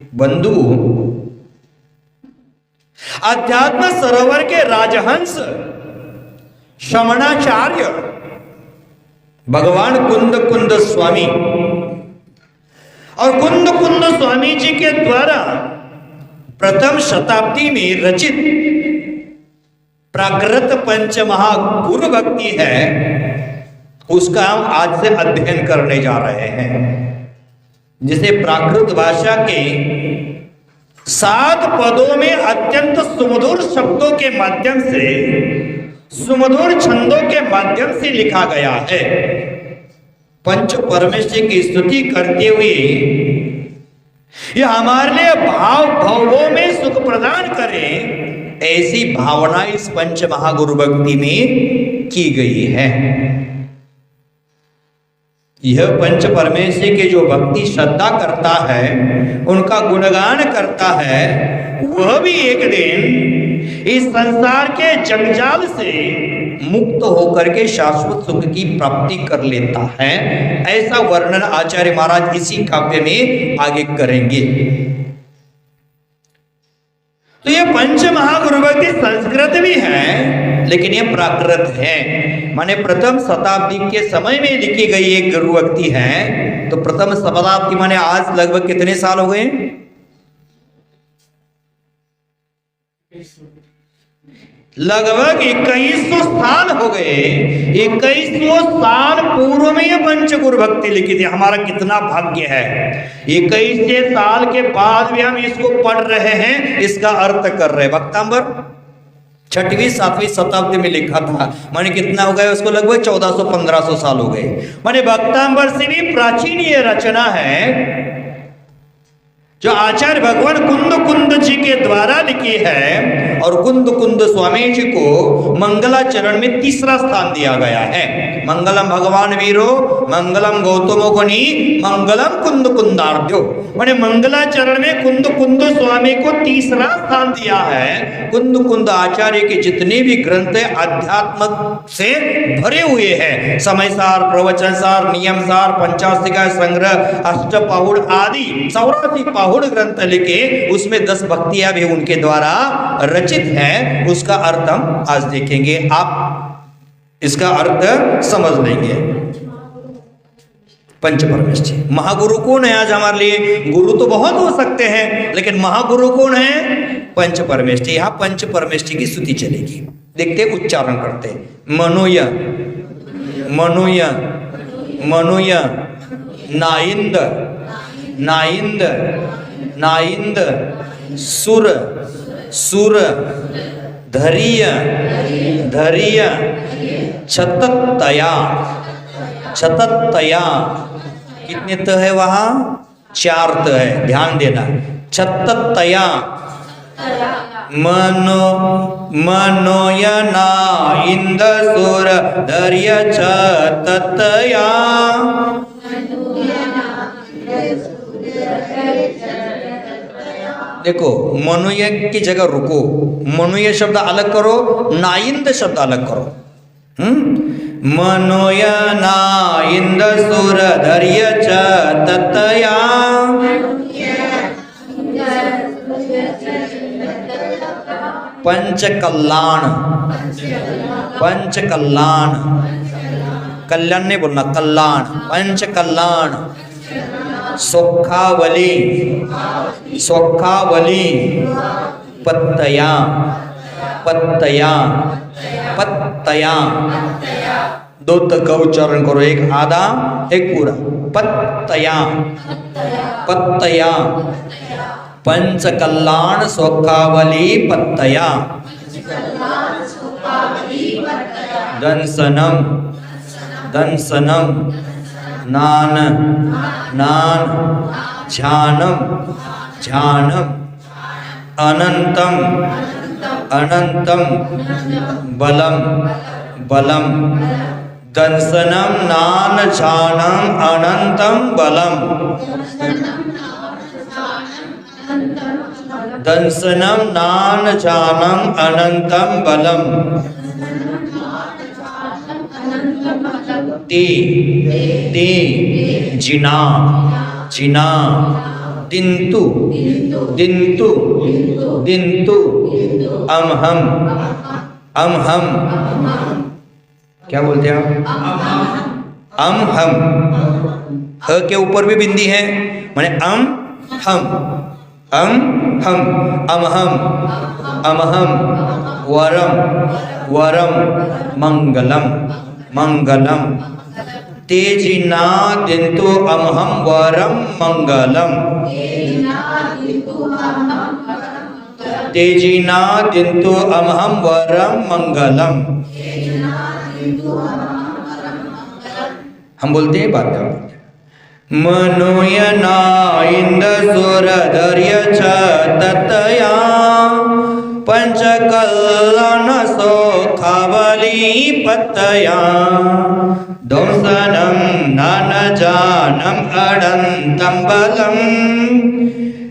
बंधु, अध्यात्म सरोवर के राजहंस शमणाचार्य भगवान कुंद स्वामी और कुंद स्वामी जी के द्वारा प्रथम शताब्दी में रचित प्राकृत पंचमहागुरु भक्ति है, उसका हम आज से अध्ययन करने जा रहे हैं। जिसे प्राकृत भाषा के 7 पदों में अत्यंत सुमधुर शब्दों के माध्यम से, सुमधुर छंदों के माध्यम से लिखा गया है। पंच परमेश्वर की स्तुति करते हुए ये हमारे लिए भाव भावों में सुख प्रदान करें, ऐसी भावना इस पंच महागुरु भक्ति में की गई है। यह पंच परमेश्वर के जो भक्ति श्रद्धा करता है, उनका गुणगान करता है, वह भी एक दिन इस संसार के जंजाल से मुक्त होकर के शाश्वत सुख की प्राप्ति कर लेता है। ऐसा वर्णन आचार्य महाराज इसी काव्य में आगे करेंगे। तो ये पंच महागुरु भक्ति संस्कृत भी है, लेकिन ये प्राकृत है, माने प्रथम शताब्दी के समय में लिखी गई एक गुरु भक्ति है। तो प्रथम शताब्दी माने आज लगभग कितने साल हो गए? लगभग 2100 साल हो गए। 2100 साल पूर्व में ये पंचगुरु भक्ति लिखी थी। हमारा कितना भाग्य है, 21 साल के बाद भी हम इसको पढ़ रहे हैं, इसका अर्थ कर रहे हैं। भक्तांबर 6वीं 7वीं शताब्दी में लिखा था, माने कितना हो गया उसको? लगभग 1400-1500 साल हो गए। माने भक्तांबर से भी प्राचीन ये रचना है जो आचार्य भगवान कुंद जी के द्वारा लिखी है। और कुंद स्वामी जी को मंगलाचरण में 3रा स्थान दिया गया है। मंगलम भगवान वीरो, मंगलम गौतमो गुणी, मंगलम कुंदार्ध्यो। माने मंगलाचरण में कुंद स्वामी को 3रा स्थान दिया है। कुंद आचार्य के जितने भी ग्रंथ अध्यात्म से भरे हुए हैं, समय सार, प्रवचन सार, नियम सार, पंचाशिका संग्रह, अष्टपाहुड़ आदि 84 पाहुड़ ग्रंथ लिखे, उसमें 10 भक्तियां भी उनके द्वारा रचित है। उसका अर्थ हम आज देखेंगे, आप इसका अर्थ समझ लेंगे। पंच परमेश्वर महागुरु कौन है? आज हमारे लिए गुरु तो बहुत हो सकते हैं, लेकिन महागुरु कौन है? पंच परमेश्वर। यहां पंच परमेश्वर की स्तुति चलेगी। देखते उच्चारण करते। मनोय मनोय मनोय नाइंद नाइंद नाइंद सुर सुर धरिय धरिय छततया छततया। कितने त है वहां? 4 त है, ध्यान देना। छततया मनो मनोयना इंद सुर धरिय छततया। देखो, मनुय की जगह रुको, मनुय शब्द अलग करो, नाइंद शब्द अलग करो। मनोय नाइंद सुर धैर्य च ततया। पंच कल्याण, पंच कल्याण, कल्याण नहीं बोलना, कल्याण, पंच कल्याण। सोखावली सोखावली पत्तया पत्तया पत्तया। 2 तक का उच्चारण करो, एक आधा एक पूरा। पत्तया पत्तया। पंच कल्याण सोखावली पत्तया। दंसनम दंसनम नान नान ध्यानम ध्यानम। अनंतम अनंतम बलम बलम। दंसनम नान ध्यानम अनंतम बलम। दंसनम नान ध्यानम अनंतम बलम। ती ती जिना जिना दिंतु दिंतु दिंतु अमहम अमहम। क्या बोलते हैं आप? अमहम। ह के ऊपर भी बिंदी है, माने अम हम हम अमहम अमहम वरम वरम मंगलम मंगलम। तेजिना दिंतु अमहम वरम मंगलम। तेजिना दिंतु अमहम वरम मंगलम। हम बोलते हैं बात। मनोयना इंद सुरधर्य च ततया पंचकल्लन सौखावली पतया दंसनम नानजानम अडंतम बलम।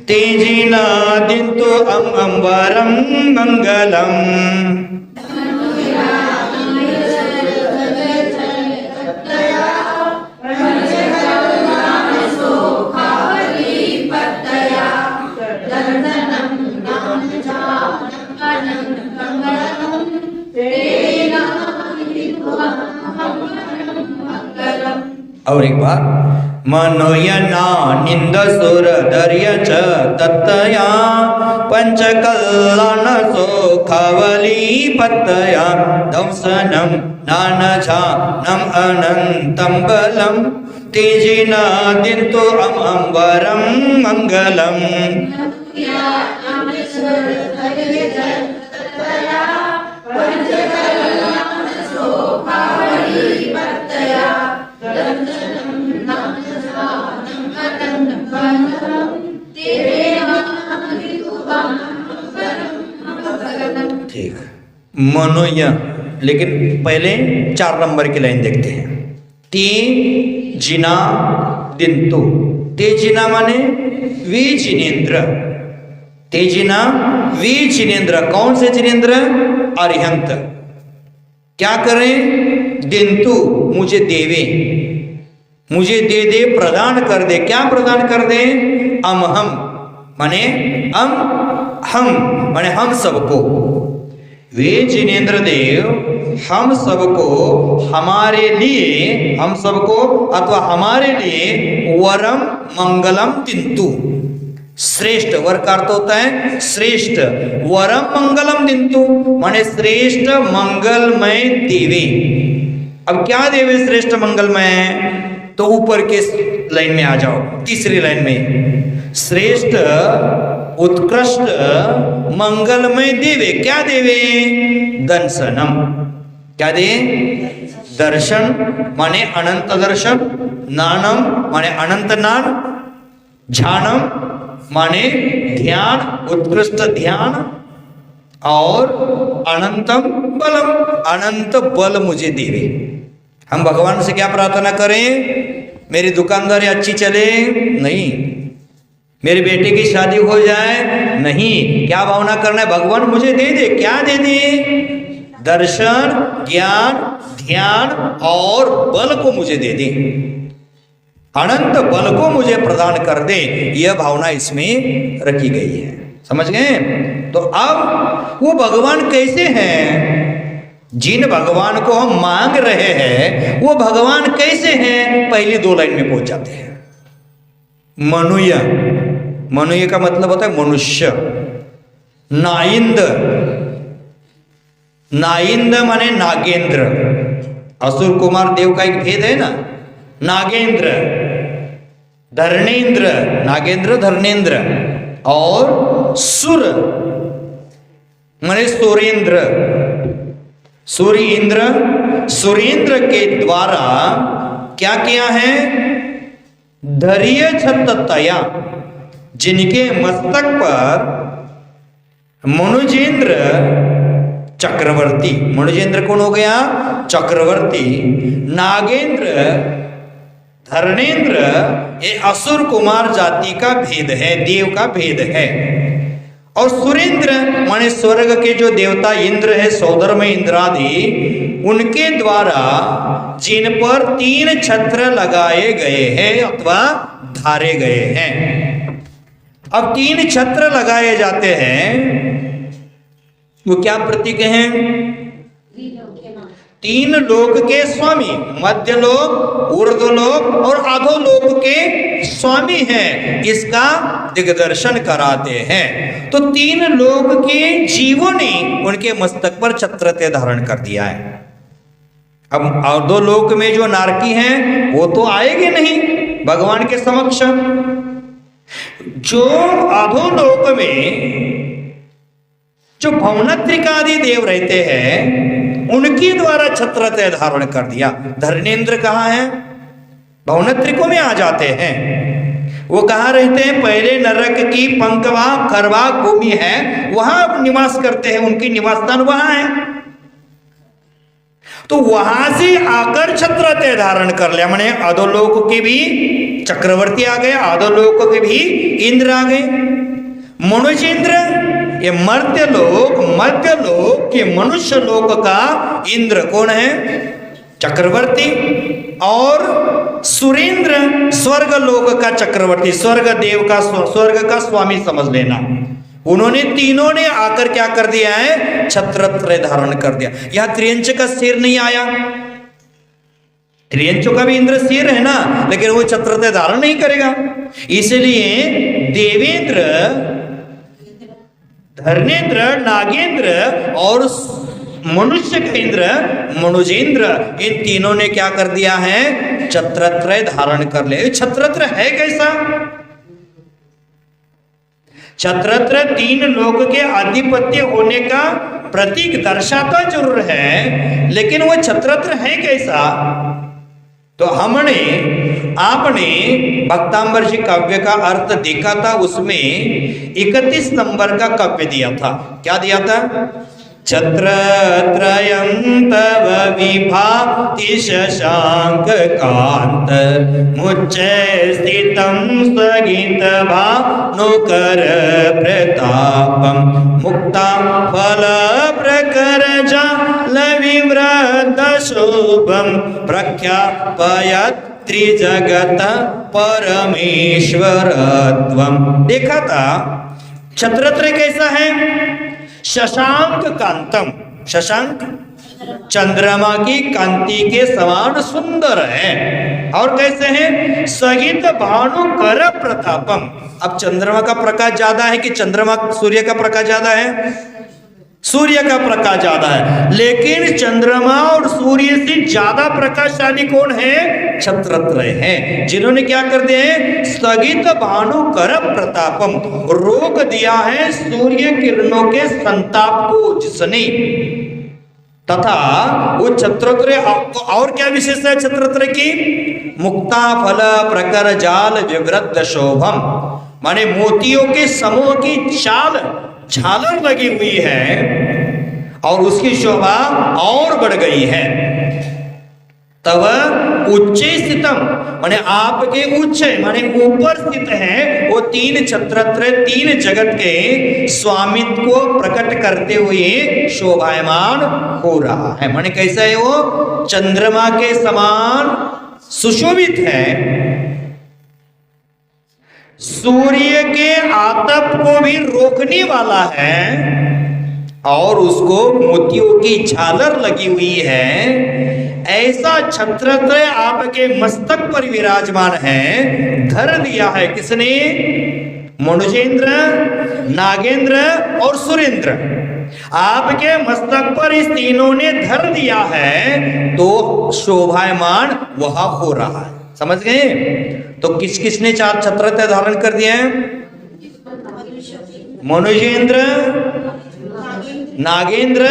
तेजिना दिंतु अम्बरम मंगलम। और एक बार मनोयना निंद सुर धर्य च ततया पंचकल्लन सौखावली पतया दंसनम नानजानम अनंतम बलम। तेजिना दिंतु अम्बरम मंगलम। ठीक, मनोय, लेकिन पहले 4 नंबर की लाइन देखते हैं। ते जिना दिंतु। ते जिना माने वे जिनेन्द्र। तेजिना वे जिनेन्द्र। कौन से जिनेन्द्र? अरिहंत। क्या करें? दिंतु, मुझे देवे, मुझे दे दे, प्रदान कर दे। क्या प्रदान कर दे? अमहम माने हम माने हम सबको। वे जिनेन्द्र देव हम सबको, हमारे लिए, हम सबको अथवा हमारे लिए वरम मंगलम दिंतु। श्रेष्ठ, वर का अर्थ होता है श्रेष्ठ। वरम मंगलम दिंतु माने श्रेष्ठ मंगलमय देवे। अब क्या देवे श्रेष्ठ मंगलमय? तो ऊपर के लाइन में आ जाओ, तीसरी लाइन में। श्रेष्ठ उत्कृष्ट मंगलमय देवे। क्या देवे? दर्शनम। क्या दे? दर्शन माने अनंत दर्शन। नानम माने अनंत नान। ध्यानम माने ध्यान, उत्कृष्ट ध्यान। और अनंतम बलम, अनंत बल मुझे देवे। हम भगवान से क्या प्रार्थना करें? मेरी दुकानदारी अच्छी चले? नहीं। मेरे बेटे की शादी हो जाए? नहीं। क्या भावना करना है? भगवान मुझे दे दे। क्या दे दे? दर्शन, ज्ञान, ध्यान और बल को मुझे दे दे। अनंत बल को मुझे प्रदान कर दे। यह भावना इसमें रखी गई है। समझ गए? तो अब वो भगवान कैसे हैं? जिन भगवान को हम मांग रहे हैं वो भगवान कैसे हैं? पहली 2 लाइन में पहुंच जाते हैं। मनुय, मनुय का मतलब होता है मनुष्य। नाइंद, नाइंद माने नागेंद्र। असुर कुमार देव का एक भेद है ना, नागेंद्र, धर्णेन्द्र, नागेंद्र धर्णेन्द्र। और सुर माने सुरेंद्र, सूर्य इंद्र। सुरेंद्र के द्वारा क्या किया है? धैर्य छतया, जिनके मस्तक पर मनुजेंद्र चक्रवर्ती। मनुजेंद्र कौन हो गया? चक्रवर्ती। नागेंद्र, धर्णेन्द्र, ये असुर कुमार जाति का भेद है, देव का भेद है। और सुरेंद्र माने स्वर्ग के जो देवता इंद्र है, सौधर्म इंद्रादि, उनके द्वारा जिन पर 3 छत्र लगाए गए हैं अथवा धारे गए हैं। अब 3 छत्र लगाए जाते हैं, वो क्या प्रतीक हैं? 3 लोक के स्वामी, मध्य लोक, ऊर्ध्व लोक और अधो लोक के स्वामी हैं, इसका दिग्दर्शन कराते हैं। तो 3 लोक के जीवों ने उनके मस्तक पर छत्र धारण कर दिया है। अब अधो लोक में जो नारकी हैं वो तो आएंगे नहीं भगवान के समक्ष। जो अधोलोक में जो भवनत्रिकादि देव रहते हैं उनके द्वारा छत्र धारण कर दिया। धर्मेंद्र कहाँ है? भवनत्रिकों में आ जाते हैं। वो कहाँ रहते हैं? पहले नरक की पंकवा करवा भूमि है, वहां निवास करते हैं, उनकी निवास स्थान वहां है। तो वहां से आकर छत्र धारण कर लिया, माने अधोलोक के भी चक्रवर्ती आ गए, अधोलोक के भी इंद्र आ गए। मनुजेंद्र ये मर्त्यलोक, मध्यलोक के मनुष्य लोक का इंद्र कौन है? चक्रवर्ती। और सुरेंद्र स्वर्ग लोक का चक्रवर्ती, स्वर्ग देव का, स्वर्ग का स्वामी समझ लेना। उन्होंने तीनों ने आकर क्या कर दिया है? छत्र धारण कर दिया। यहां त्रियंच का सिर नहीं आया, त्रियंचों का भी इंद्र सिर है ना, लेकिन वो छत्र धारण नहीं करेगा। इसलिए देवेंद्र, धर्मेंद्र, नागेंद्र और मनुष्य का इंद्र मनुजेंद्र, इन तीनों ने क्या कर दिया है? छत्र धारण कर लिया। छत्र है कैसा? छत्र 3 लोक के आधिपत्य होने का प्रतीक दर्शाता जरूर है, लेकिन वो छत्र है कैसा? तो हमने आपने भक्तांबर जी काव्य का अर्थ देखा था, उसमें 31 नंबर का काव्य दिया था। क्या दिया था? छत्रत्रयं तव विभाति शशांक कांत मुच्चे स्थितं स्थगित भानुकर प्रतापं मुक्ता फल प्रकर जाल विव्रत शुभं प्रख्यापयत् त्रिजगत परमेश्वरत्वं। देखा था छत्रत्र कैसा है? शशांक कांतम, शशांक चंद्रमा की कांति के समान सुंदर है। और कैसे हैं? सगित भानुकर प्रतापम। अब चंद्रमा का प्रकाश ज्यादा है कि चंद्रमा सूर्य का प्रकाश ज्यादा है? सूर्य का प्रकाश ज्यादा है, लेकिन चंद्रमा और सूर्य से ज्यादा प्रकाशशाली कौन है? छत्रत्र है, जिन्होंने क्या कर दिया है? स्थगित भानुकर प्रतापम, रोक दिया है सूर्य किरणों के संताप को जिसने। तथा वो छत्रत्र और क्या विशेषता है छत्रत्र की? मुक्ता फल प्रकर जाल विवृत शोभम, माने मोतियों के समूह की चाल झालर लगी हुई है और उसकी शोभा और बढ़ गई है। तब उच्चे स्थितम, माने आपके उच्च माने ऊपर स्थित है वो 3 छत्रत्र 3 जगत के स्वामित्व को प्रकट करते हुए शोभायमान हो रहा है। माने कैसा है? वो चंद्रमा के समान सुशोभित है, सूर्य के आतप को भी रोकने वाला है और उसको मोतियों की झालर लगी हुई है। ऐसा छत्रत्र आपके मस्तक पर विराजमान है, धर दिया है किसने? मनुजेंद्र, नागेंद्र और सुरेंद्र। आपके मस्तक पर इस तीनों ने धर दिया है, तो शोभायमान वह हो रहा है। समझ गए? तो किस किसने 4 छत्र धारण कर दिए हैं? मनुजेंद्र, नागेंद्र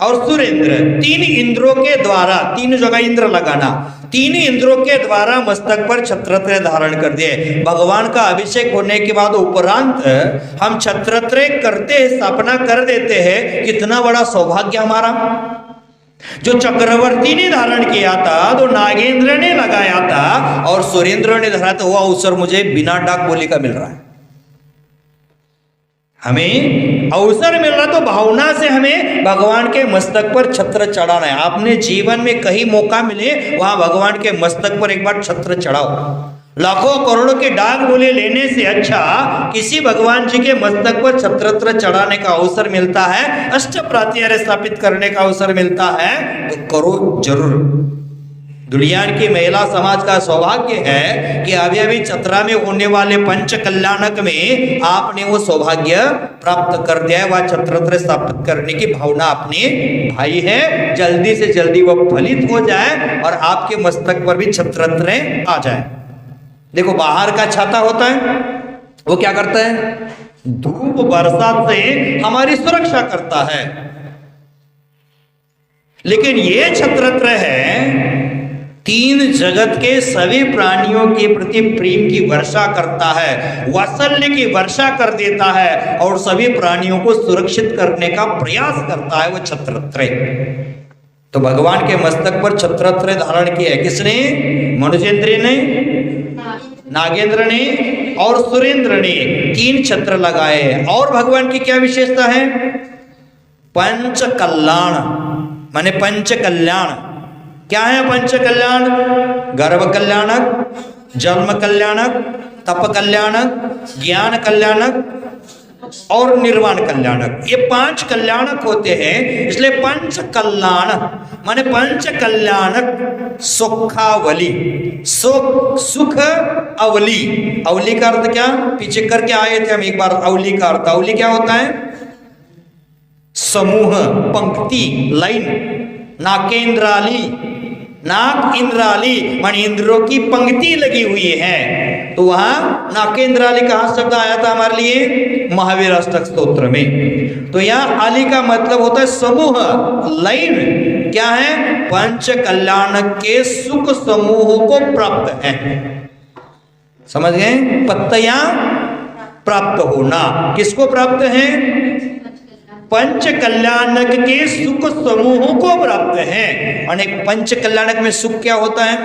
और सुरेंद्र। 3 इंद्रों के द्वारा, 3 जगह इंद्र लगाना, 3 इंद्रों के द्वारा मस्तक पर छत्रत्र धारण कर दिए। भगवान का अभिषेक होने के बाद उपरांत हम छत्रत्र करते, स्थापना कर देते हैं। कितना बड़ा सौभाग्य हमारा। जो चक्रवर्ती ने धारण किया था, तो नागेंद्र ने लगाया था और सुरेंद्र ने धरा था, वो अवसर मुझे बिना डाक बोली का मिल रहा है। हमें अवसर मिल रहा, तो भावना से हमें भगवान के मस्तक पर छत्र चढ़ाना है। आपने जीवन में कहीं मौका मिले वहां भगवान के मस्तक पर एक बार छत्र चढ़ाओ। लाखों करोड़ों के डाक बोले लेने से अच्छा किसी भगवान जी के मस्तक पर छत्रत्र चढ़ाने का अवसर मिलता है, अष्ट प्रात्यार्य स्थापित करने का अवसर मिलता है, तो करो जरूर। दुनिया की महिला समाज का सौभाग्य है कि अभी अभी चतरा में होने वाले पंच कल्याणक में आपने वो सौभाग्य प्राप्त कर दिया है। वह छत्रत्र स्थापित करने की भावना अपने भाई है, जल्दी से जल्दी वह फलित हो जाए और आपके मस्तक पर भी छत्रत्र आ जाए। देखो बाहर का छाता होता है, वो क्या करता है? धूप बरसात से हमारी सुरक्षा करता है, लेकिन ये छत्रत्र है तीन जगत के सभी प्राणियों के प्रति प्रेम की वर्षा करता है, वात्सल्य की वर्षा कर देता है और सभी प्राणियों को सुरक्षित करने का प्रयास करता है वो छत्रत्र। तो भगवान के मस्तक पर छत्रत्र धारण किया है किसने? मनुजेंद्र ने, नागेंद्र ने और सुरेंद्र ने तीन छत्र लगाए हैं। और भगवान की क्या विशेषता है? पंच कल्याण, माने पंच कल्याण। क्या है पंच कल्याण? गर्भ कल्याणक, जन्म कल्याणक, तप कल्याणक, ज्ञान कल्याणक और निर्वाण कल्याणक। ये पांच कल्याणक होते हैं, इसलिए पंच कल्याण माने पंच कल्याणक सुखावली। सुख अवली, अवली का अर्थ क्या? पीछे करके आए थे हम एक बार। अवली का अर्थ, अवली क्या होता है? समूह, पंक्ति, लाइन। नाकेंद्राली, नाक इंद्राली माने इंद्रों की पंक्ति लगी हुई है, तो वहां नाकेंद्राली कहां शब्द आया था हमारे लिए? महावीर अष्टक स्तोत्र में। तो यहां आली का मतलब होता है समूह, लाइन। क्या है? पंच कल्याण के सुख समूह को प्राप्त है। समझ गए? पत्तियां प्राप्त होना किसको प्राप्त है? पंच कल्याणक के सुख समूहों को प्राप्त है। अनेक पंच कल्याणक में सुख क्या होता है?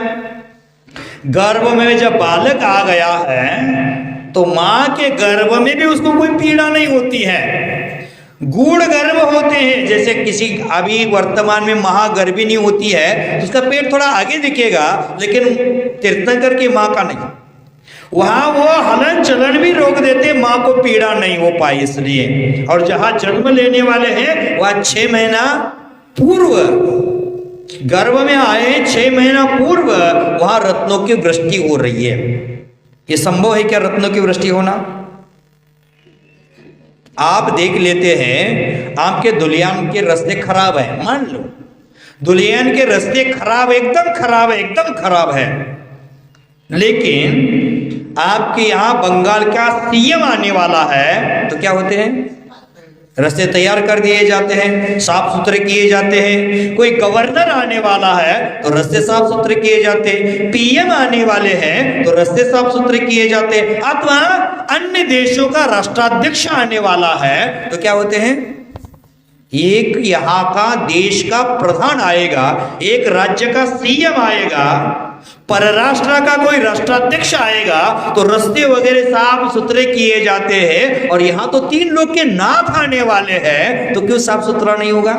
गर्भ में जब बालक आ गया है तो मां के गर्भ में भी उसको कोई पीड़ा नहीं होती है। गूढ़ गर्भ होते हैं, जैसे किसी अभी वर्तमान में महागर्भिणी होती है तो उसका पेट थोड़ा आगे दिखेगा, लेकिन तीर्थंकर की मां का नहीं। वहां वो हलन चलन भी रोक देते, मां को पीड़ा नहीं हो पाई इसलिए। और जहां जन्म लेने वाले हैं वह 6 महीना पूर्व गर्भ में आए, 6 महीना पूर्व वहां रत्नों की वृष्टि हो रही है। ये संभव है क्या रत्नों की वृष्टि होना? आप देख लेते हैं आपके दुलियान के रास्ते खराब है, मान लो दुलियान के रास्ते खराब, एकदम खराब है, एकदम खराब है, लेकिन आपके यहां बंगाल का सीएम आने वाला है तो क्या होते हैं? रास्ते तैयार कर दिए जाते हैं, साफ सुथरे किए जाते हैं। कोई गवर्नर आने वाला है तो रास्ते साफ सुथरे किए जाते हैं। पीएम आने वाले हैं तो रास्ते साफ सुथरे किए जाते हैं। अथवा अन्य देशों का राष्ट्राध्यक्ष आने वाला है तो क्या होते हैं? एक यहाँ का देश का प्रधान आएगा, एक राज्य का सीएम आएगा, परराष्ट्र का कोई राष्ट्राध्यक्ष आएगा तो रास्ते वगैरह साफ सुथरे किए जाते हैं। और यहां तो 3 लोग के नाथ आने वाले हैं तो क्यों साफ सुथरा नहीं होगा?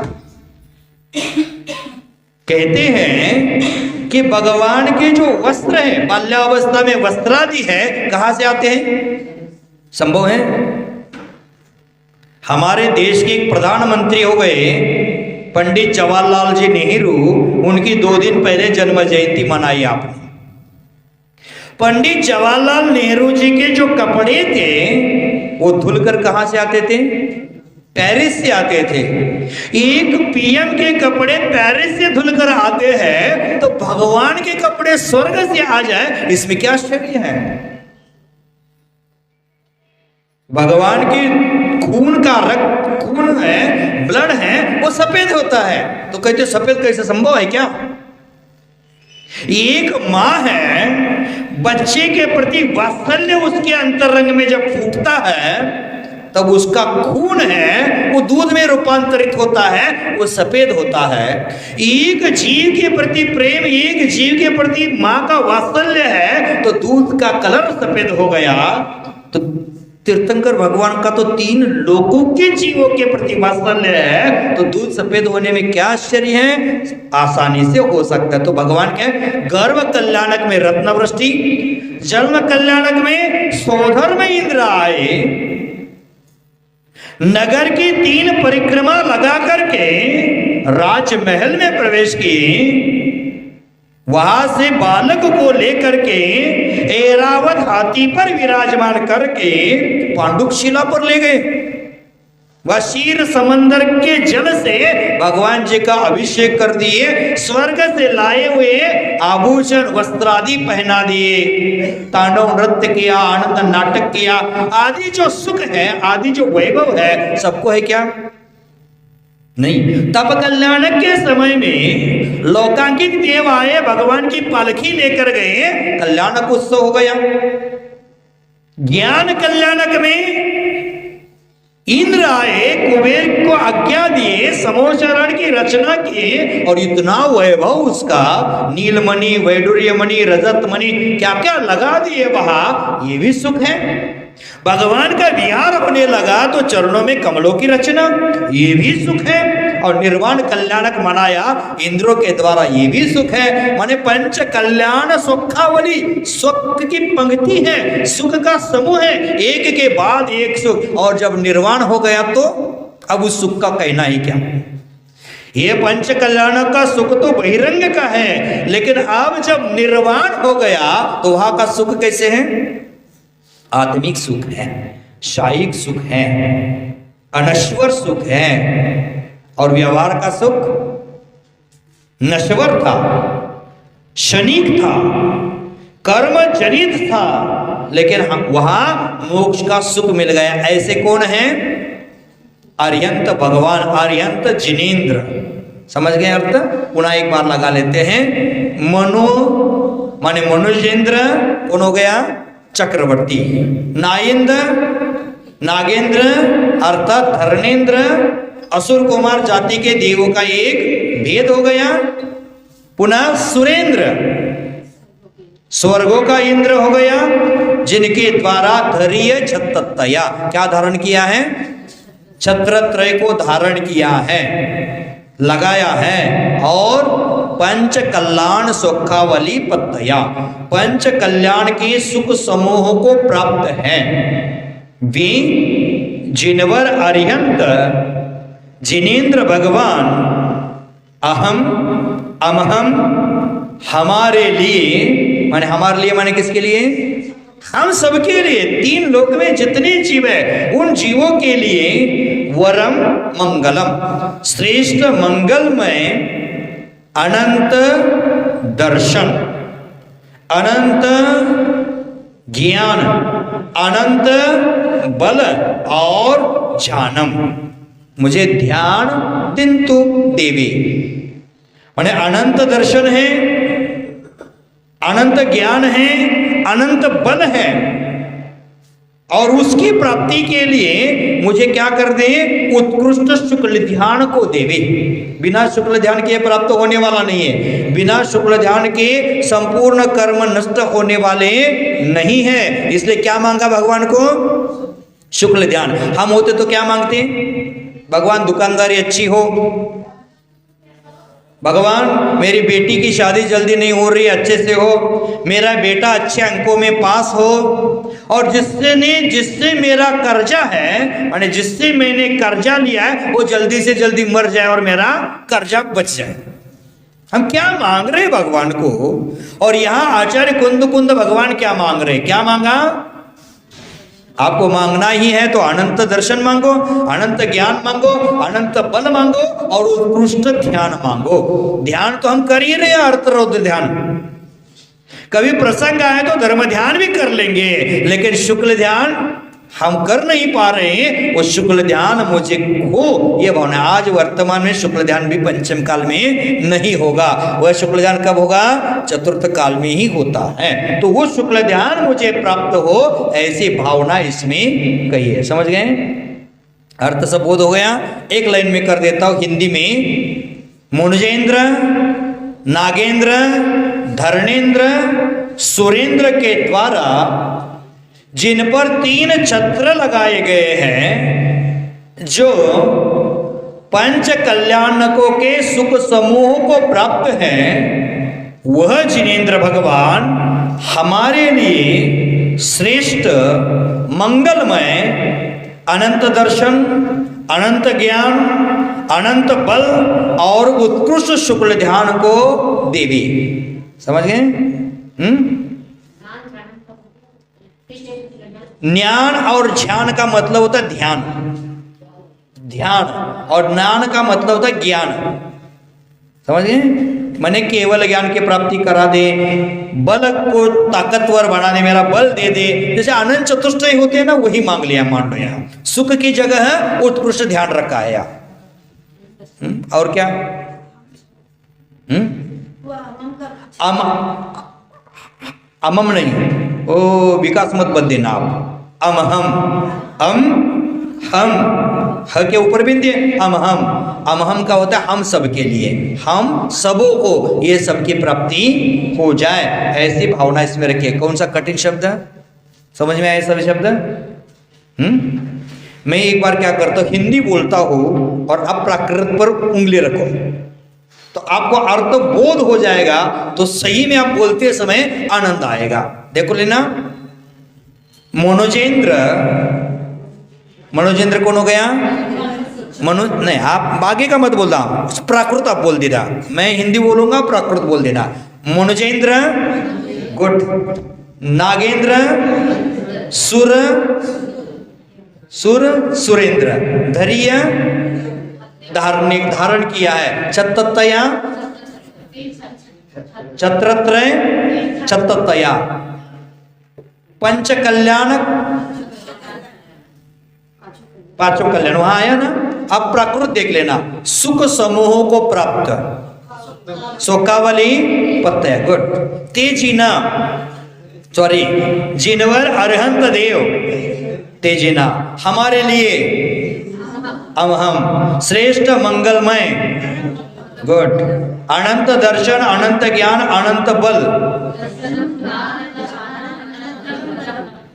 कहते हैं कि भगवान के जो वस्त्र है, बाल्यावस्था में वस्त्रादि है, कहां से आते हैं? संभव है? हमारे देश के एक प्रधानमंत्री हो गए पंडित जवाहरलाल जी नेहरू, उनकी 2 दिन पहले जन्म जयंती मनाई आपने। पंडित जवाहरलाल नेहरू जी के जो कपड़े थे वो धुलकर कहां से आते थे? पेरिस से आते थे। एक पीएम के कपड़े पेरिस से धुलकर आते हैं तो भगवान के कपड़े स्वर्ग से आ जाए, इसमें क्या आश्चर्य है? भगवान के खून का रक्त, खून है, ब्लड है, वो सफेद होता है, तो कहते सफेद कैसे संभव है क्या? एक मां है, बच्चे के प्रति वात्सल्य उसके अंतरंग में जब फूटता है तब उसका खून है वो दूध में रूपांतरित होता है, वो सफेद होता है। एक जीव के प्रति प्रेम, एक जीव के प्रति मां का वात्सल्य है तो दूध का कलर सफेद हो गया। तो तीर्थंकर भगवान का तो 3 लोकों के जीवों के प्रति वात्सल्य है, तो दूध सफेद होने में क्या आश्चर्य है, आसानी से हो सकता है। तो भगवान के गर्भ कल्याणक में रत्न वृष्टि, जन्म कल्याणक में सौधर्म इंद्र आए, नगर की 3 परिक्रमा लगा करके राजमहल में प्रवेश किए, वहां से बालक को लेकर के ऐरावत हाथी पर विराजमान करके पांडुशिला पर ले गए। वह क्षीर समंदर के जल से भगवान जी का अभिषेक कर दिए, स्वर्ग से लाए हुए आभूषण वस्त्रादि पहना दिए, तांडव नृत्य किया, आनंद नाटक किया, आदि जो सुख है, आदि जो वैभव है, सबको है क्या? नहीं। तब कल्याणक के समय में लोकांकित देव आए, भगवान की पालकी लेकर गए, कल्याणक उत्सव हो गया। ज्ञान कल्याणक में इंद्र आए, कुबेर को आज्ञा दिए, समोचरण की रचना की, और इतना वैभव उसका, नीलमणि, वैडूर्यमणि, रजतमणि, क्या क्या लगा दिए वहां, ये भी सुख है। भगवान का विहार होने लगा तो चरणों में कमलों की रचना, ये भी सुख है। और निर्वाण कल्याणक मनाया इंद्रों के द्वारा, ये भी सुख है। माने पंच कल्याण सुखावली, सुख की पंक्ति है, सुख का समूह है, एक के बाद एक सुख। और जब निर्वाण हो गया तो अब उस सुख का कहना ही क्या। ये पंच कल्याण का सुख तो बहिरंग का है, लेकिन अब जब निर्वाण हो गया तो वहां का सुख कैसे है? आत्मिक सुख है, शायिक सुख है, अनश्वर सुख है। और व्यवहार का सुख नश्वर था, क्षणिक था, कर्म जनित था, लेकिन हम वहां मोक्ष का सुख मिल गया। ऐसे कौन है? अर्यंत भगवान, अर्यंत जिनेन्द्र। समझ गए अर्थ? पुनः एक बार लगा लेते हैं। मनो माने मनुजेंद्र कौन हो गया? चक्रवर्ती। नायेंद्र, नागेंद्र अर्थात धर्मेंद्र, असुर कुमार जाति के देवों का एक भेद हो गया। पुनः सुरेंद्र, स्वर्गों का इंद्र हो गया, जिनके द्वारा धैर्य छत्रत्रया, क्या धारण किया है? छत्रत्रय को धारण किया है, लगाया है। और पंच कल्याण सुखावली पत्तया, पंच कल्याण के सुख समूह को प्राप्त है। वे जिनवर अर्यंत जिनेन्द्र भगवान अहम अमहम, हमारे लिए, माने हमारे लिए माने किसके लिए? हम सबके लिए, 3 लोक में जितने जीव है उन जीवों के लिए वरम मंगलम, श्रेष्ठ मंगलमय अनंत दर्शन, अनंत ज्ञान, अनंत बल और जानम, मुझे ध्यान दिंतु देवी। माने अनंत दर्शन है, अनंत ज्ञान है, अनंत बल है, और उसकी प्राप्ति के लिए मुझे क्या कर दे? उत्कृष्ट शुक्ल ध्यान को देवे। बिना शुक्ल ध्यान के प्राप्त होने वाला नहीं है, बिना शुक्ल ध्यान के संपूर्ण कर्म नष्ट होने वाले नहीं है। इसलिए क्या मांगा भगवान को? शुक्ल ध्यान। हम होते तो क्या मांगते? भगवान दुकानदारी अच्छी हो, भगवान मेरी बेटी की शादी जल्दी नहीं हो रही, अच्छे से हो, मेरा बेटा अच्छे अंकों में पास हो, और जिससे मेरा कर्जा है, माने जिससे मैंने कर्जा लिया है, वो जल्दी से जल्दी मर जाए और मेरा कर्जा बच जाए। हम क्या मांग रहे भगवान को? और यहाँ आचार्य कुंद भगवान क्या मांग रहे? क्या मांगा? आपको मांगना ही है तो अनंत दर्शन मांगो, अनंत ज्ञान मांगो, अनंत बल मांगो, और उत्कृष्ट ध्यान मांगो। ध्यान तो हम कर ही रहे हैं, अर्थ ध्यान। कभी प्रसंग आए तो धर्म ध्यान भी कर लेंगे, लेकिन शुक्ल ध्यान हम कर नहीं पा रहे हैं। वो शुक्ल ध्यान मुझे हो, ये भावना। आज वर्तमान में शुक्ल ध्यान भी पंचम काल में नहीं होगा, वह शुक्ल ध्यान कब होगा? चतुर्थ काल में ही होता है। तो वो शुक्ल ध्यान मुझे प्राप्त हो, ऐसी भावना इसमें कही है। समझ गए? अर्थ सब बोध हो गया। एक लाइन में कर देता हूं हिंदी में। मुंजेंद्र, नागेंद्र, धर्मेंद्र, सुरेंद्र के द्वारा जिन पर 3 छत्र लगाए गए हैं, जो पंच कल्याणकों के सुख समूह को प्राप्त हैं, वह जिनेंद्र भगवान हमारे लिए श्रेष्ठ मंगलमय अनंत दर्शन, अनंत ज्ञान, अनंत बल और उत्कृष्ट शुक्ल ध्यान को देवी। समझ गए? ज्ञान और ध्यान का मतलब होता है ध्यान, ध्यान, और ज्ञान का मतलब होता है ज्ञान। समझ गए? मैंने केवल ज्ञान की प्राप्ति करा दे, बल को ताकतवर बना दे, मेरा बल दे दे, जैसे आनंद चतुष्टय होते हैं ना, वही मांग लिया। मान लो यहाँ सुख की जगह है उत्कृष्ट ध्यान रखा है यहाँ। और क्या? अमम नहीं, ओ विकास मत बद देना आप। अम हम ह के ऊपर बिंदु हम हम का होता है हम सब के लिए, हम सबों को ये सबकी प्राप्ति हो जाए, ऐसी भावना इसमें रखिए। कौन सा कठिन शब्द है? समझ में आए सभी शब्द? मैं एक बार क्या करता हूँ, हिंदी बोलता हूँ और अब प्राकृत पर उंगली रखो तो आपको अर्थ बोध हो जाएगा, तो सही में आप बोलते समय आनंद आएगा। देखो लेना, मनोजेंद्र, मनोजेंद्र कौन हो गया? मनो नहीं, आप आगे का मत बोलना, प्राकृत आप बोल देना। मैं हिंदी बोलूंगा, प्राकृत बोल देना। मनोजेंद्र गुड, नागेंद्र सुर, सुरेंद्र धैर्य धारण किया है। छत्रत्रया, छत्रत्रय पंच कल्याण, पांचों कल्याण वहां आया ना। अब प्राकृत देख लेना, सुख समूहों को प्राप्त, शोकावली पत्ते गुड, तेजीना सॉरी जिनवर अरहंत देव, तेजीना हमारे लिए, हम श्रेष्ठ मंगलमय गुड, अनंत दर्शन, अनंत ज्ञान, अनंत बल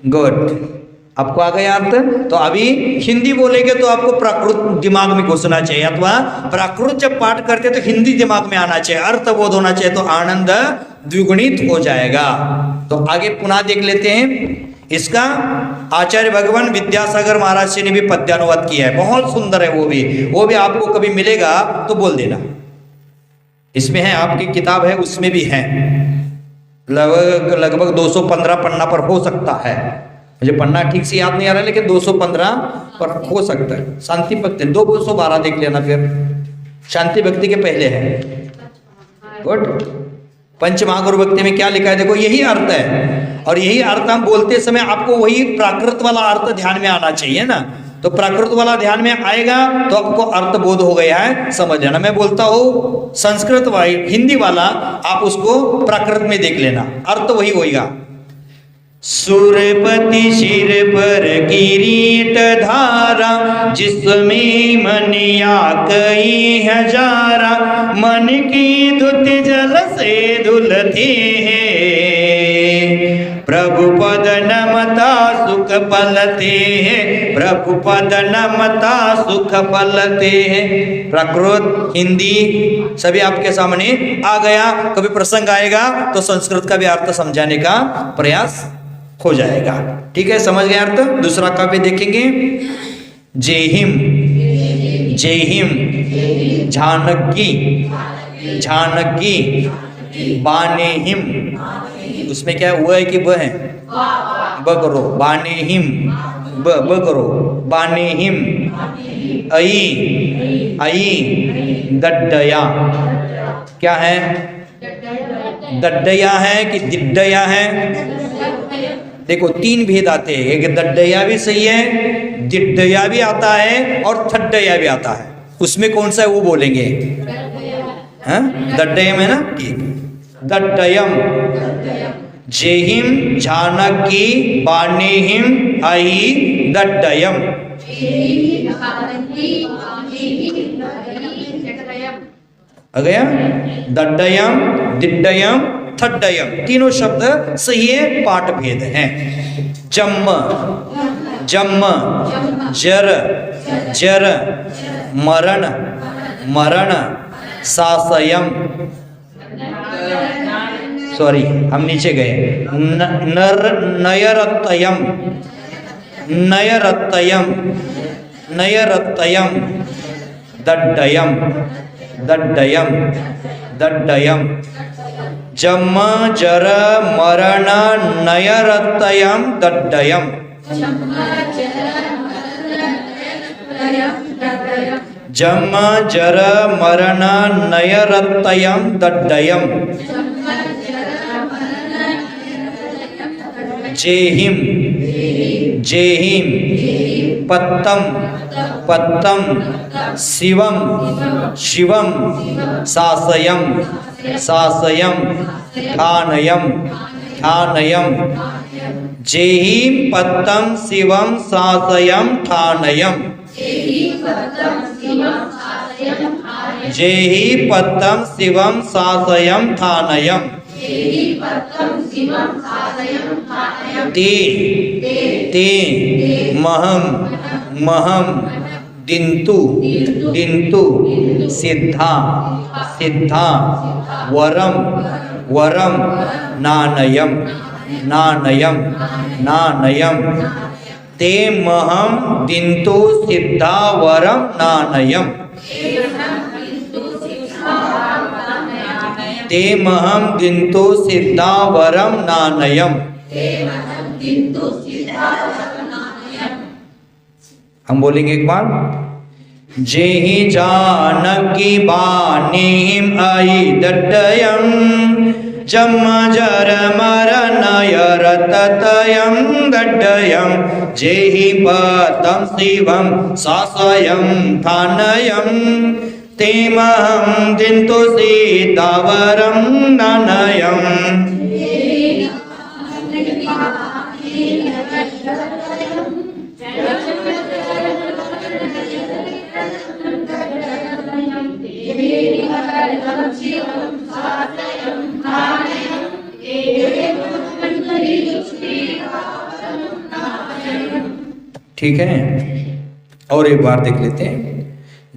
गुड। आपको आ गया अर्थ? तो अभी हिंदी बोलेंगे तो आपको प्राकृत दिमाग में घुसना चाहिए, अथवा प्राकृत जब पाठ करते तो हिंदी दिमाग में आना चाहिए, अर्थ बोध होना चाहिए, तो आनंद द्विगुणित हो जाएगा। तो आगे पुनः देख लेते हैं। इसका आचार्य भगवान विद्यासागर महाराज जी ने भी पद्यानुवाद किया है, बहुत सुंदर है वो भी आपको कभी मिलेगा तो बोल देना। इसमें है, आपकी किताब है उसमें भी है, लगभग 215 पन्ना पर हो सकता है, मुझे पन्ना ठीक से याद नहीं आ रहा है, लेकिन 215 पर हो सकता है। शांति भक्ति 212 देख लेना, फिर शांति भक्ति के पहले है। गुड। पंच महागुरु भक्ति में क्या लिखा है देखो, यही अर्थ है, और यही अर्थ हम बोलते समय आपको वही प्राकृत वाला अर्थ ध्यान में आना चाहिए ना। तो प्राकृत वाला ध्यान में आएगा तो आपको अर्थ बोध हो गया है, समझ लेना। मैं बोलता हूँ संस्कृत हिंदी वाला, आप उसको प्राकृत में देख लेना, अर्थ वही होगा। सुरपति सिर पर किरीट धारा, जिसमें मन या कई हजारा, मन की धुत जल से धुलते हैं, प्रभु पद नमता सुख पलते हैं, प्रभु पद नमता सुख पलते हैं। प्राकृत हिंदी सभी आपके सामने आ गया, कभी प्रसंग आएगा तो संस्कृत का भी अर्थ समझाने का प्रयास हो जाएगा। ठीक है, समझ गए अर्थ? दूसरा काव्य देखेंगे। जय हिम, जय हिम जानकी, जानकी बाने हिम, उसमें क्या है, वो है कि ब है, ब करो, बाने हिम, ब करो, बाने हिम, आई आई दड्डया, क्या है, दड्डया है कि दिड्डया है? देखो 3 भेद आते हैं, एक दड्डया भी सही है, दिड्डया भी आता है, और थड्डया भी आता है। उसमें कौन सा है वो बोलेंगे? दड्डयम है ना, ठीक। दड्डयम, जेहिम जानकी बानेहिम आई दड्डयम। आ गया? दड्डयम, दिड्डयम, थड्डयम, तीनों शब्द सही है, पाठ भेद हैं। जम्म जम्म, जर जर, मरण मरण, सासयम, सॉरी हम नीचे गए, नर नयरतयम नयरतयम नयरतयम, दड्डयम दड्डयम दड्डयम, जम जर मरण नयरतयम दड्डयम, जम जर मरण नयरतयम दड्डयम, जेहिम जेहिम, पत्तम पत्तम, शिवम शिवम, सासयम सासयम, ठानयम ठानयम, जेहिम पत्तम शिवम सासयम ठानयम, जेहि पत्तम शिवम सासयम ठानयम, ते ते, महम महम, दिन्तु दिन्तु, सिद्धा सिद्धा, वरम वरम, नानयम नानयम नानयम, ते महम दिन्तु सिद्धा वरम नानयम, ते महम दिन्तु सिद्धा वरम नानयम। हम बोलेंगे एक बार, जेहि जानकी बानीम आई दड्डयम, जम जर मर नयरतयम दड्डयम, जेहि पतम शिवम सासयम ठानयम, ते महम दिन्तु सिद्धा वरम नानयम। ठीक है, और एक बार देख लेते हैं।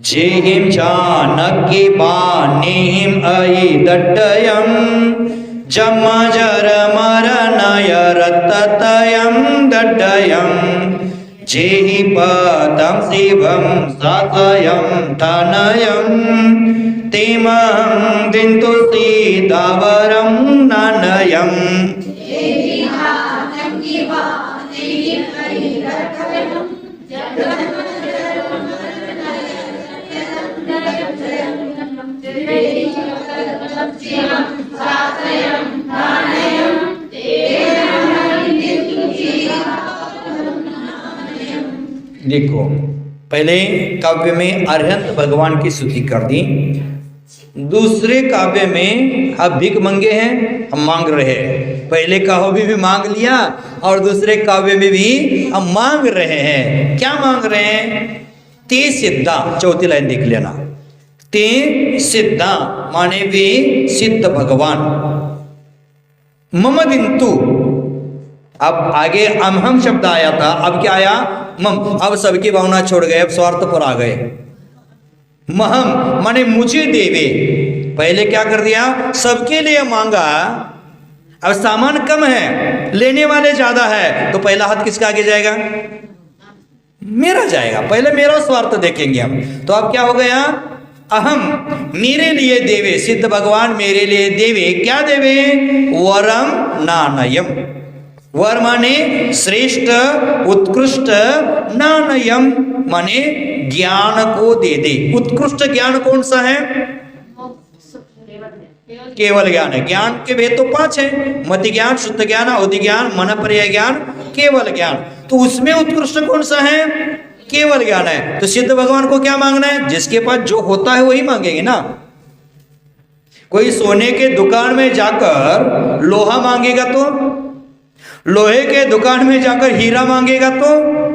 जेहिम जानकी बानीम आई दड्डयम, जम जर मर नयरतयम दड्डयम, जेहि पतम शिवम सासयम ठानयम, ते महम दिन्तु सिद्धा वरम नानयम। देखो, पहले काव्य में अरहंत भगवान की स्तुति कर दी, दूसरे काव्य में अब भीख मंगे हैं, हम मांग रहे हैं। पहले काव्य भी मांग लिया और दूसरे काव्य में भी हम मांग रहे हैं। क्या मांग रहे हैं? ते सिद्धा, चौथी लाइन देख लेना। ते सिद्धा माने भी सिद्ध भगवान। मम दिन्तु, अब आगे हम शब्द आया था, अब क्या आया? मम। अब सबकी भावना छोड़ गए, अब स्वार्थ पर आ गए। महम माने मुझे देवे। पहले क्या कर दिया? सबके लिए मांगा, अब सामान कम है, लेने वाले ज्यादा है, तो पहला हाथ किसका आगे जाएगा? मेरा जाएगा। पहले मेरा स्वार्थ देखेंगे हम। तो अब क्या हो गया? अहम, मेरे लिए देवे, सिद्ध भगवान मेरे लिए देवे। क्या देवे? वरम नानयम। वर माने श्रेष्ठ, उत्कृष्ट, नानयम माने ज्ञान को दे दे। उत्कृष्ट ज्ञान कौन सा है? केवल ज्ञान है। ज्ञान के भेद तो 5 है, मति ज्ञान, शुद्ध ज्ञान, अवधि ज्ञान, मन पर्याय ज्ञान, केवल ज्ञान। तो उसमें उत्कृष्ट कौन सा है? केवल ज्ञान है। तो सिद्ध भगवान को क्या मांगना है? जिसके पास जो होता है वही मांगेंगे ना। कोई सोने के दुकान में जाकर लोहा मांगेगा तो, लोहे के दुकान में जाकर हीरा मांगेगा तो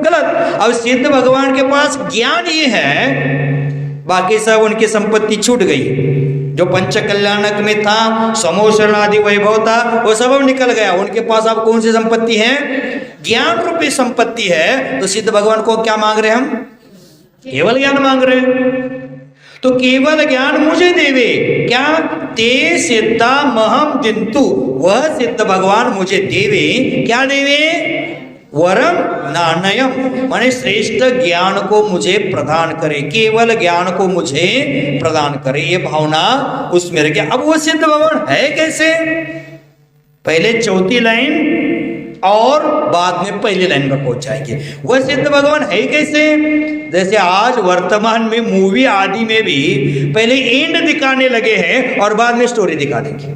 गलत। अब सिद्ध भगवान के पास ज्ञान ये है, बाकी सब उनकी संपत्ति छूट गई। जो पंचकल्याणक में था, समोषण आदि वैभव था, वो सब अब निकल गया। उनके पास अब कौन सी संपत्ति है? ज्ञान रूपी संपत्ति है। तो सिद्ध भगवान को क्या मांग रहे हम? केवल ज्ञान मांग रहे हैं। तो केवल ज्ञान मुझे देवे, क्या? ते सिद्धा महम दिंतु, वह सिद्ध भगवान मुझे देवे, क्या देवे? वरम नानयम, माने श्रेष्ठ ज्ञान को मुझे प्रदान करे, केवल ज्ञान को मुझे प्रदान करे। ये भावना उसमें रह गया। अब वो सिद्ध भगवान है कैसे? पहले चौथी लाइन और बाद में पहली लाइन पर पहुंच जाएंगे। वह सिद्ध भगवान है कैसे? जैसे आज वर्तमान में मूवी आदि में भी पहले एंड दिखाने लगे हैं और बाद में स्टोरी दिखा देंगे।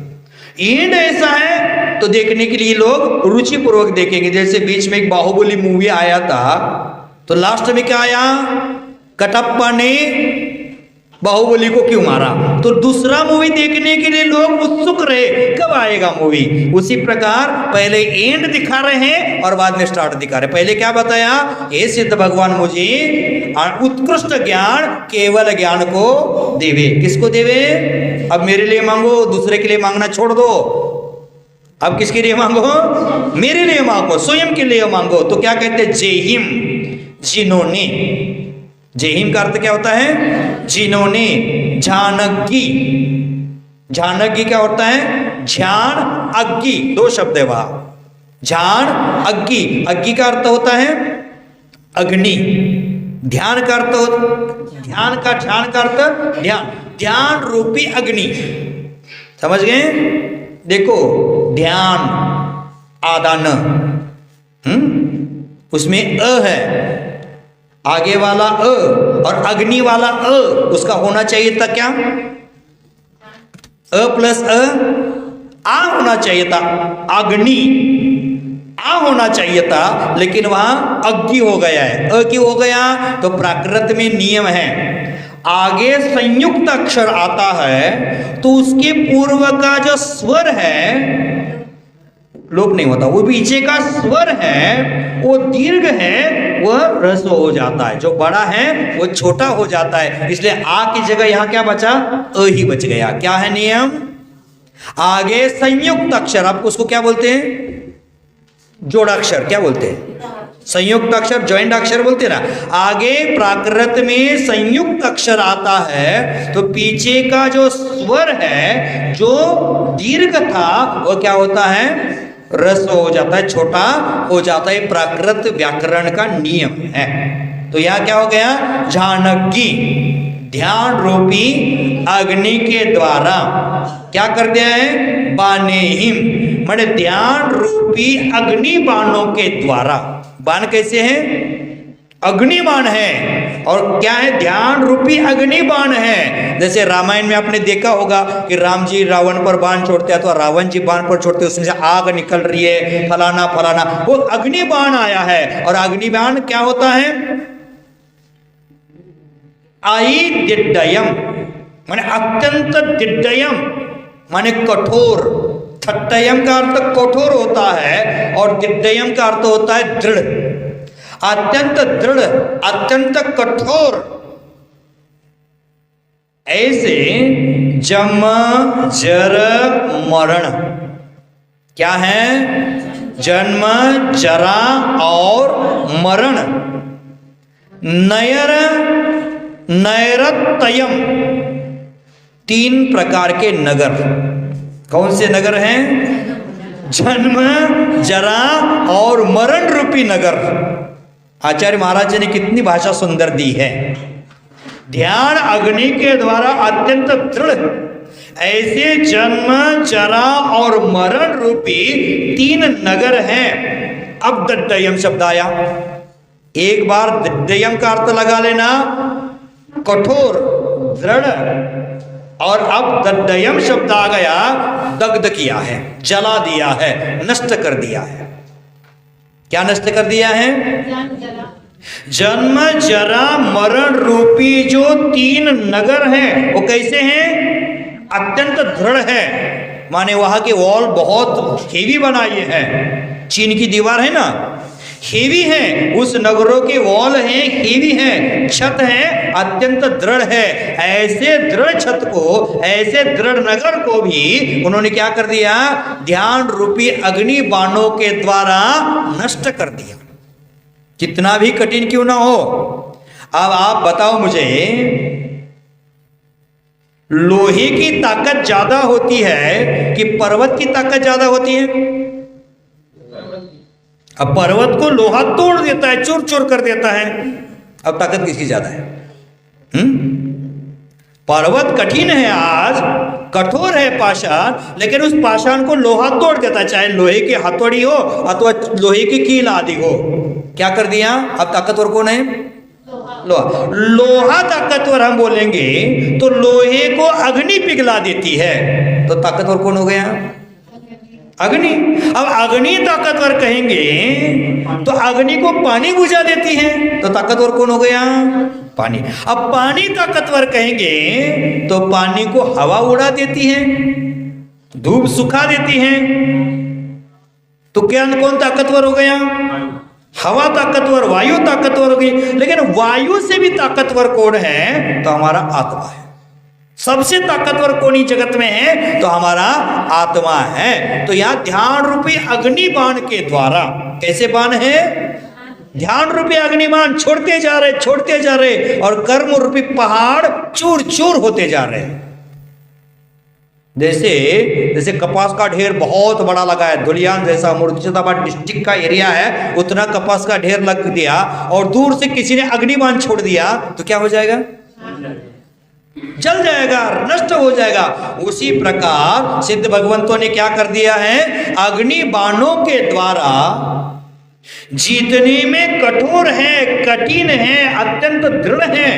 एंड ऐसा है तो देखने के लिए लोग रुचि पूर्वक देखेंगे। जैसे बीच में एक बाहुबली मूवी आया था, तो लास्ट में क्या आया? कटप्पा ने बाहुबली को क्यों मारा? तो दूसरा मूवी देखने के लिए लोग उत्सुक रहे, कब आएगा मूवी। उसी प्रकार पहले एंड दिखा रहे हैं और बाद में स्टार्ट दिखा रहे हैं। पहले क्या बताया? ये सिद्ध भगवान मुझे उत्कृष्ट ज्ञान, केवल ज्ञान को देवे। किसको देवे? अब मेरे लिए मांगो, दूसरे के लिए मांगना छोड़ दो। अब किसके लिए मांगो? मेरे लिए मांगो, स्वयं के लिए मांगो। तो क्या कहते हैं? जेहिम, जिन्होंने। जेहिम का अर्थ क्या होता है? जिन्होंने। जानकी, जानकी क्या होता है? ध्यान अग्नि, दो शब्द है वहां। ध्यान अग्नि, अग्नि का अर्थ होता है अग्नि। ध्यान का अर्थ, ध्यान का अर्थ ध्यान, ध्यान रूपी अग्नि। समझ गए? देखो, ध्यान आदान, उसमें अ है, आगे वाला अ और अग्नि वाला अ, उसका होना चाहिए था क्या? अ प्लस अ, आ होना चाहिए था। अग्नि आ होना चाहिए था, लेकिन वहां अग्नि हो गया है। अ क्यों हो गया? तो प्राकृत में नियम है, आगे संयुक्त अक्षर आता है तो उसके पूर्व का जो स्वर है लोप नहीं होता, वो पीछे का स्वर है वो दीर्घ है, वह ह्रस्व हो जाता है। जो बड़ा है वो छोटा हो जाता है। इसलिए आ की जगह यहां क्या बचा? अ ही बच गया। क्या है नियम? आगे संयुक्त अक्षर, आपको उसको क्या बोलते हैं? जोड़ाक्षर। क्या बोलते हैं? संयुक्त अक्षर, ज्वाइंट अक्षर बोलते हैं ना। आगे प्राकृत में संयुक्त अक्षर आता है तो पीछे का जो स्वर है जो दीर्घ था वो क्या होता है? ह्रस्व हो जाता है, छोटा हो जाता है। प्राकृत व्याकरण का नियम है। तो यहां क्या हो गया? जानकी ध्यान रूपी अग्नि के द्वारा क्या कर दिया है? बानेहिम, माने ध्यान रूपी अग्नि बाणों के द्वारा। बाण कैसे है? अग्नि बाण है। और क्या है? ध्यान रूपी अग्नि बाण है। जैसे रामायण में आपने देखा होगा कि राम जी रावण पर बाण छोड़ते हैं तो रावण जी बाण पर छोड़ते, उसमें से आग निकल रही है, फलाना फलाना, वो अग्नि बाण आया है। और अग्नि बाण क्या होता है? आई दिड्डयम, माने अत्यंत दिड्डयम, माने कठोर। ठट्टयम का अर्थ कठोर होता है और दिड्डयम का अर्थ होता है दृढ़। अत्यंत दृढ़, अत्यंत कठोर। ऐसे जम जर मरण क्या है? जन्म, जरा और मरण। नयर, नैरतयम, तीन प्रकार के नगर। कौन से नगर हैं? जन्म, जरा और मरण रूपी नगर। आचार्य महाराज जी ने कितनी भाषा सुंदर दी है। ध्यान अग्नि के द्वारा अत्यंत दृढ़, ऐसे जन्म, जरा और मरण रूपी तीन नगर हैं। अब दिड्डयम शब्द आया, एक बार दिड्डयम का अर्थ लगा लेना कठोर, दृढ़, और अब दिड्डयम शब्द आ गया, दग्ध किया है, जला दिया है, नष्ट कर दिया है। क्या नष्ट कर दिया है? जन्म, जरा, मरण रूपी जो तीन नगर हैं वो कैसे हैं? अत्यंत दृढ़ है, माने वहां के वॉल बहुत हेवी बनाए हैं। चीन की दीवार है ना, हेवी है, उस नगरों के वॉल हैं हेवी हैं, छत है अत्यंत दृढ़ है। ऐसे दृढ़ छत को, ऐसे दृढ़ नगर को भी उन्होंने क्या कर दिया, ध्यान रूपी अग्नि बाणों के द्वारा नष्ट कर दिया, कितना भी कठिन क्यों ना हो। अब आप बताओ मुझे, लोहे की ताकत ज्यादा होती है कि पर्वत की ताकत ज्यादा होती है? अब पर्वत को लोहा तोड़ देता है, चूर चूर कर देता है, अब ताकत किसकी ज्यादा है? पर्वत कठिन है, आज कठोर है पाषाण, लेकिन उस पाषाण को लोहा तोड़ देता है, चाहे लोहे की हथौड़ी हो अथवा लोहे की कील आदि हो। क्या कर दिया? अब ताकतवर कौन है? लोहा। लोहा ताकतवर हम बोलेंगे तो लोहे को अग्नि पिघला देती है, तो ताकतवर कौन हो गया? अग्नि। अब अग्नि ताकतवर कहेंगे तो अग्नि को पानी बुझा देती है, तो ताकतवर कौन हो गया? पानी। अब पानी ताकतवर कहेंगे तो पानी को हवा उड़ा देती है, धूप सुखा देती है, तो क्या कौन ताकतवर हो गया? हवा ताकतवर, वायु ताकतवर हो गई। लेकिन वायु से भी ताकतवर कौन है? तो हमारा आत्मा है। सबसे ताकतवर कौन ही जगत में है? तो हमारा आत्मा है। तो यहां ध्यान रूपी अग्नि बाण के द्वारा, कैसे बाण है? ध्यान रूपी अग्निबाण छोड़ते जा रहे और कर्म रूपी पहाड़ चूर चूर होते जा रहे हैं। जैसे कपास का ढेर बहुत बड़ा लगा है, धुलियान जैसा मुर्शिदाबाद डिस्ट्रिक्ट का एरिया है, उतना कपास का ढेर लग दिया और दूर से किसी ने अग्निबाण छोड़ दिया तो क्या हो जाएगा? जल जाएगा, नष्ट हो जाएगा। उसी प्रकार सिद्ध भगवंतों ने क्या कर दिया है? अग्नि बाणों के द्वारा जितने में कठोर है, कठिन है, अत्यंत दृढ़ है,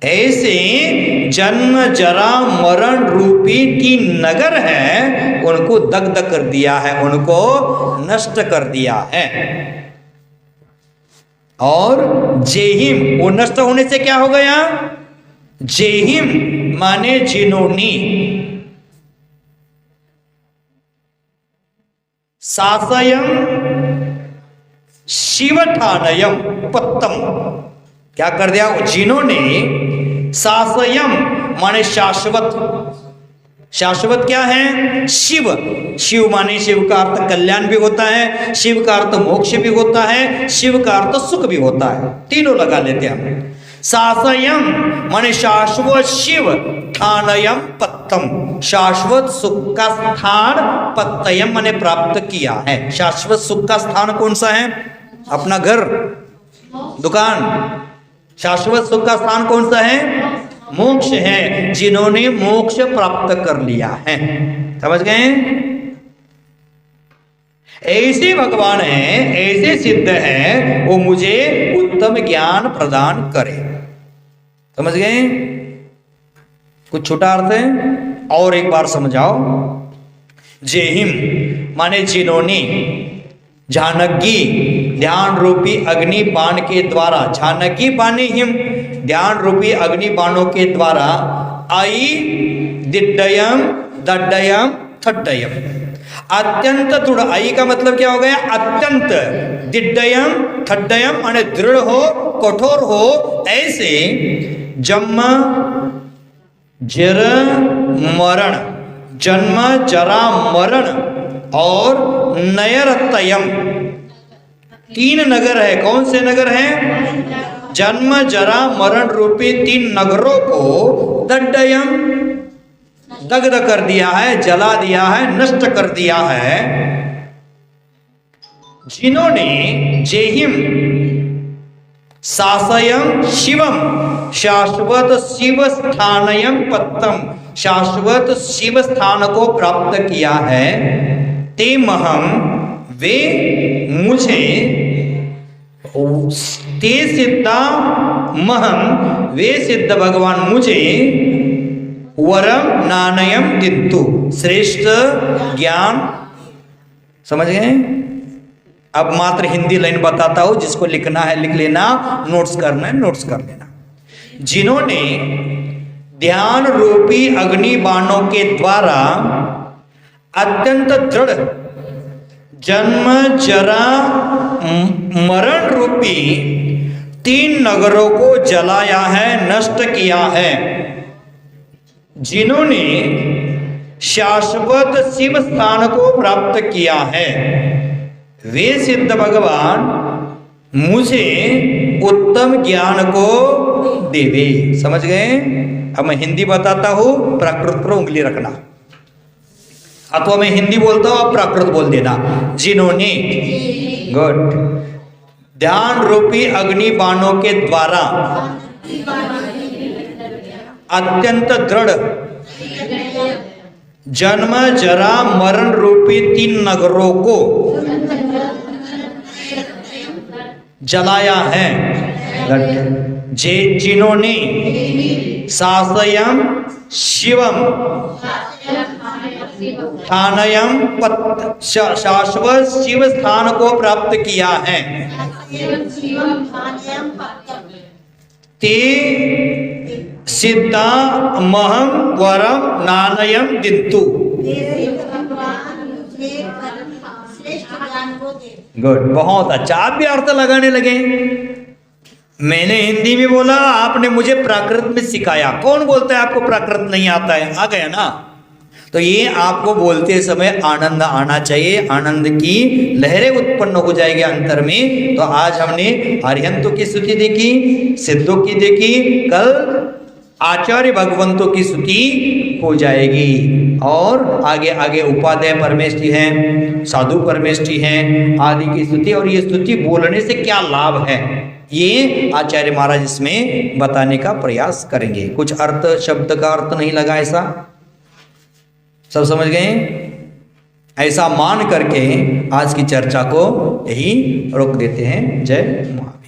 ऐसे जन्म जरा मरण रूपी 3 नगर है, उनको दग्ध कर दिया है, उनको नष्ट कर दिया है। और जेहिम, वो नष्ट होने से क्या हो गया? जेहिम माने जिनोनी, सासयम शिवठानयम पत्तम, क्या कर दिया? जिन्होंने सासयम माने शाश्वत, शाश्वत क्या है? शिव। शिव माने शिव का अर्थ कल्याण भी होता है, शिव का अर्थ मोक्ष भी होता है, शिव का अर्थ सुख भी होता है, तीनों लगा लेते हैं हम। सासयम माने शाश्वत शिव, ठानयम पत्तम, शाश्वत सुख का स्थान, पत्तयम माने प्राप्त किया है। शाश्वत सुख का स्थान कौन सा है? अपना घर, दुकान। शाश्वत सुख का स्थान कौन सा है? मोक्ष है, जिन्होंने मोक्ष प्राप्त कर लिया है। समझ गए? ऐसे भगवान हैं, ऐसे सिद्ध हैं, वो मुझे उत्तम ज्ञान प्रदान करे। समझ गए? कुछ छोटा अर्थ है, और एक बार समझाओ। जेहिम माने जिन्होंने, जानकी ध्यान रूपी अग्नि बाण के द्वारा, जानकी बाणी हिम ध्यान रूपी अग्नि बाणों के द्वारा, आई दिड्डयम दड्डयम थड्डयम, अत्यंत दृढ़। आई का मतलब क्या हो गया? अत्यंत। दिड्डयम थड्डयम माने दृढ़ हो, कठोर हो, ऐसे जन्म जर मरण, जन्म जरा मरण और नयरतयम, 3 नगर है। कौन से नगर हैं? जन्म जरा मरण रूपी 3 नगरों को दड्डयम दग्ध कर दिया है, जला दिया है, नष्ट कर दिया है। जिन्होंने जेहिम सासयम शिवम, शाश्वत शिव स्थानयम पत्तम, शाश्वत शिव स्थान को प्राप्त किया है। ते महम, वे मुझे, ते सिद्धा महम, वे सिद्ध भगवान मुझे वरम नानयम दित्तु, श्रेष्ठ ज्ञान। समझ गए? अब मात्र हिंदी लाइन बताता हूं, जिसको लिखना है लिख लेना, नोट्स करना है नोट्स कर लेना। जिन्होंने ध्यान रूपी अग्नि बाणों के द्वारा अत्यंत दृढ़ जन्म जरा मरण रूपी 3 नगरों को जलाया है, नष्ट किया है। जिन्होंने शाश्वत शिव स्थान को प्राप्त किया है, वे सिद्ध भगवान मुझे उत्तम ज्ञान को देवे। समझ गए? अब मैं हिंदी बताता हूं, प्राकृत पर उंगली रखना, अथवा मैं हिंदी बोलता हूं, आप प्राकृत बोल देना। जिन्होंने, गुड, ध्यान रूपी अग्नि बाणों के द्वारा अत्यंत दृढ़ जन्म जरा मरण रूपी 3 नगरों को जलाया है, जिन्होंने सासयम शिवम स्थानयम शाश्वत शिव स्थान को प्राप्त किया है, ते सिद्धा महम वरम नानयम दिंतु। गुड, बहुत अच्छा। आप भी अर्थ लगाने लगे। मैंने हिंदी में बोला, आपने मुझे प्राकृत में सिखाया। कौन बोलता है आपको प्राकृत नहीं आता है? आ गया ना। तो ये आपको बोलते समय आनंद आना चाहिए, आनंद की लहरें उत्पन्न हो जाएगी अंतर में। तो आज हमने अरिहंतों की स्तुति देखी, सिद्धों की देखी, कल आचार्य भगवंतों की स्तुति हो जाएगी। और आगे आगे उपाध्याय परमेष्ठी हैं, साधु परमेष्ठी हैं, आदि की स्तुति। और ये स्तुति बोलने से क्या लाभ है, ये आचार्य महाराज इसमें बताने का प्रयास करेंगे। कुछ अर्थ, शब्द का अर्थ नहीं लगा ऐसा? सब समझ गए? ऐसा मान करके आज की चर्चा को यही रोक देते हैं। जय महावीर।